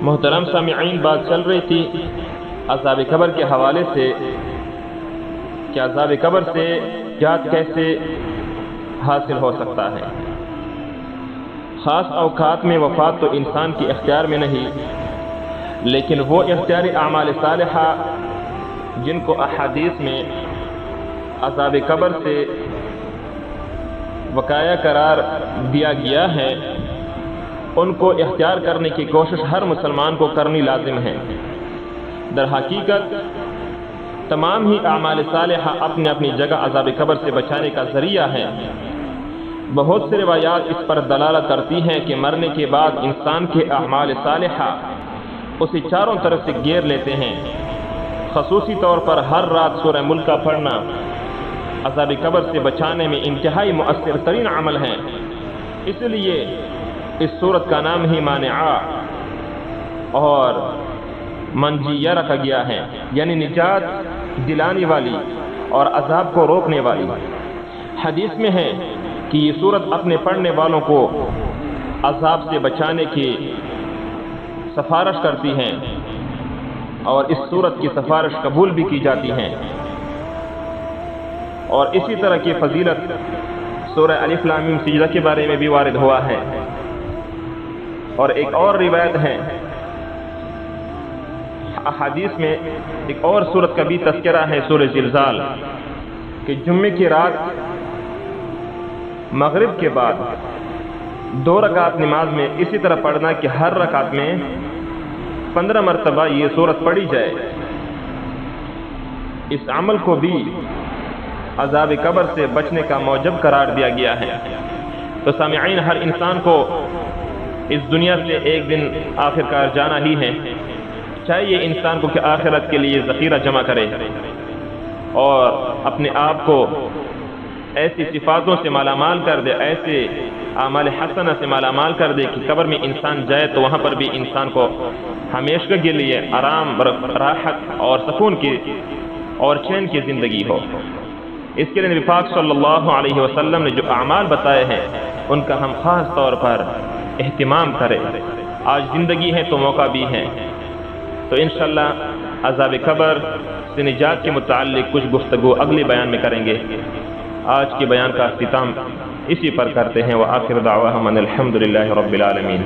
محترم سامعین، بات چل رہی تھی عذاب قبر کے حوالے سے کہ عذاب قبر سے نجات کیسے حاصل ہو سکتا ہے۔ خاص اوقات میں وفات تو انسان کے اختیار میں نہیں، لیکن وہ اختیاری اعمال صالحہ جن کو احادیث میں عذاب قبر سے وقایہ قرار دیا گیا ہے، ان کو اختیار کرنے کی کوشش ہر مسلمان کو کرنی لازم ہے۔ در حقیقت تمام ہی اعمال صالحہ اپنی اپنی جگہ عذاب قبر سے بچانے کا ذریعہ ہے۔ بہت سے روایات اس پر دلالت کرتی ہیں کہ مرنے کے بعد انسان کے اعمال صالحہ اسے چاروں طرف سے گھیر لیتے ہیں۔ خصوصی طور پر ہر رات سورہ ملک کا پڑھنا عذاب قبر سے بچانے میں انتہائی مؤثر ترین عمل ہے۔ اس لیے اس سورت کا نام ہی مانعہ اور منجیہ رکھا گیا ہے، یعنی نجات دلانے والی اور عذاب کو روکنے والی۔ حدیث میں ہے کہ یہ سورت اپنے پڑھنے والوں کو عذاب سے بچانے کی سفارش کرتی ہیں اور اس سورت کی سفارش قبول بھی کی جاتی ہیں۔ اور اسی طرح کی فضیلت سورہ الف لام میم سجدہ کے بارے میں بھی وارد ہوا ہے۔ اور ایک اور روایت ہے، احادیث میں ایک اور سورت کا بھی تذکرہ ہے، سورہ زلزال، کہ جمعے کی رات مغرب کے بعد 2 رکعت نماز میں اسی طرح پڑھنا کہ ہر رکعت میں 15 مرتبہ یہ سورت پڑھی جائے۔ اس عمل کو بھی عذاب قبر سے بچنے کا موجب قرار دیا گیا ہے۔ تو سامعین، ہر انسان کو اس دنیا سے ایک دن آخرکار جانا ہی ہے۔ چاہیے انسان کو کہ آخرت کے لیے ذخیرہ جمع کرے اور اپنے آپ کو ایسی صفاتوں سے مالا مال کر دے، ایسے اعمال حسنہ سے مالا مال کر دے کہ قبر میں انسان جائے تو وہاں پر بھی انسان کو ہمیشہ کے لیے آرام، راحت اور سکون کی اور چین کی زندگی ہو۔ اس کے لیے نبی پاک صلی اللہ علیہ وسلم نے جو اعمال بتائے ہیں ان کا ہم خاص طور پر اہتمام کریں۔ آج زندگی ہے تو موقع بھی ہے، تو انشاءاللہ عذاب قبر سے نجات کے متعلق کچھ گفتگو اگلے بیان میں کریں گے۔ آج کے بیان کا اختتام اسی پر کرتے ہیں، وآخر دعواہم ان الحمد للہ رب العالمین۔